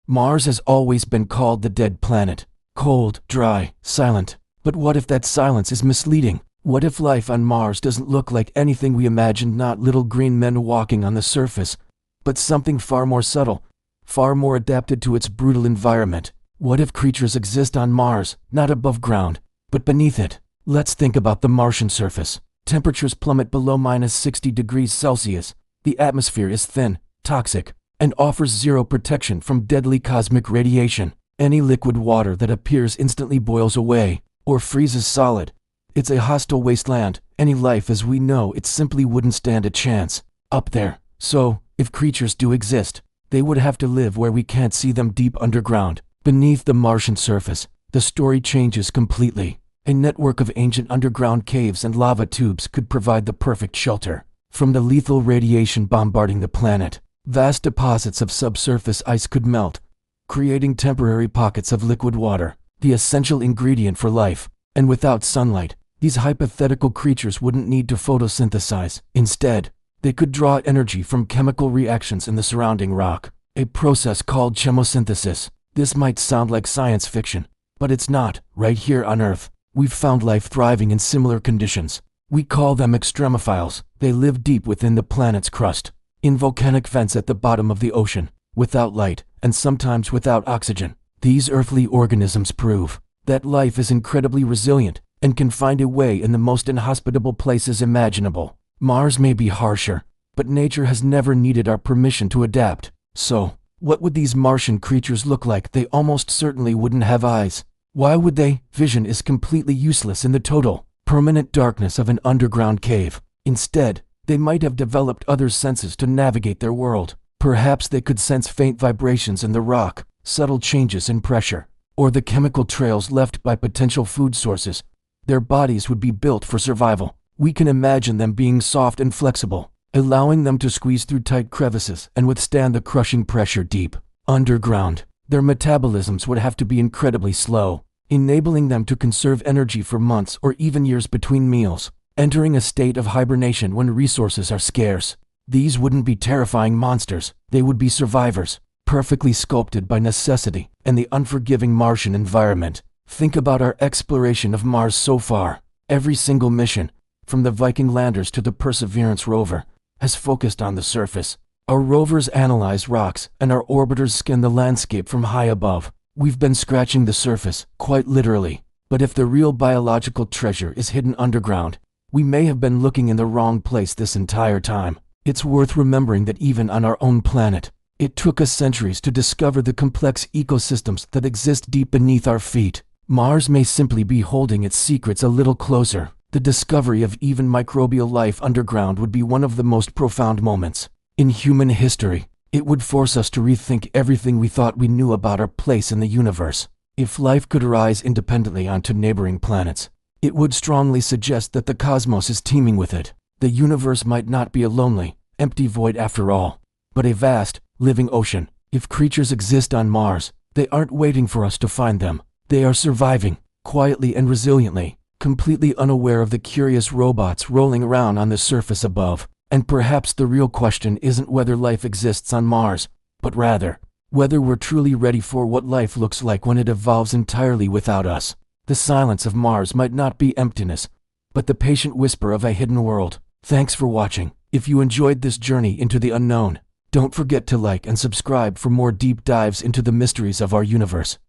Mars has always been called the dead planet. Cold, dry, silent. But what if that silence is misleading? What if life on Mars doesn't look like anything we imagined? Not little green men walking on the surface, but something far more subtle, far more adapted to its brutal environment. What if creatures exist on Mars, not above ground, but beneath it? Let's think about the Martian surface. Temperatures plummet below -60 degrees Celsius. The atmosphere is thin, toxic, and offers zero protection from deadly cosmic radiation. Any liquid water that appears instantly boils away, or freezes solid. It's a hostile wasteland. Any life as we know it simply wouldn't stand a chance up there. So, if creatures do exist, they would have to live where we can't see them, deep underground. Beneath the Martian surface, the story changes completely. A network of ancient underground caves and lava tubes could provide the perfect shelter from the lethal radiation bombarding the planet. Vast deposits of subsurface ice could melt, creating temporary pockets of liquid water, the essential ingredient for life. And without sunlight, these hypothetical creatures wouldn't need to photosynthesize. Instead, they could draw energy from chemical reactions in the surrounding rock, a process called chemosynthesis. This might sound like science fiction, but it's not. Right here on Earth, we've found life thriving in similar conditions. We call them extremophiles. They live deep within the planet's crust, in volcanic vents at the bottom of the ocean, without light, and sometimes without oxygen. These earthly organisms prove that life is incredibly resilient and can find a way in the most inhospitable places imaginable. Mars may be harsher, but nature has never needed our permission to adapt. So, what would these Martian creatures look like? They almost certainly wouldn't have eyes. Why would they? Vision is completely useless in the total, permanent darkness of an underground cave. Instead, they might have developed other senses to navigate their world. Perhaps they could sense faint vibrations in the rock, subtle changes in pressure, or the chemical trails left by potential food sources. Their bodies would be built for survival. We can imagine them being soft and flexible, allowing them to squeeze through tight crevices and withstand the crushing pressure deep underground. Their metabolisms would have to be incredibly slow, enabling them to conserve energy for months or even years between meals, entering a state of hibernation when resources are scarce. These wouldn't be terrifying monsters. They would be survivors, perfectly sculpted by necessity and the unforgiving Martian environment. Think about our exploration of Mars so far. Every single mission, from the Viking landers to the Perseverance rover, has focused on the surface. Our rovers analyze rocks, and our orbiters scan the landscape from high above. We've been scratching the surface, quite literally. But if the real biological treasure is hidden underground, we may have been looking in the wrong place this entire time. It's worth remembering that even on our own planet, it took us centuries to discover the complex ecosystems that exist deep beneath our feet. Mars may simply be holding its secrets a little closer. The discovery of even microbial life underground would be one of the most profound moments in human history. It would force us to rethink everything we thought we knew about our place in the universe. If life could arise independently onto neighboring planets, it would strongly suggest that the cosmos is teeming with it. The universe might not be a lonely, empty void after all, but a vast, living ocean. If creatures exist on Mars, they aren't waiting for us to find them. They are surviving, quietly and resiliently, completely unaware of the curious robots rolling around on the surface above. And perhaps the real question isn't whether life exists on Mars, but rather, whether we're truly ready for what life looks like when it evolves entirely without us. The silence of Mars might not be emptiness, but the patient whisper of a hidden world. Thanks for watching. If you enjoyed this journey into the unknown, don't forget to like and subscribe for more deep dives into the mysteries of our universe.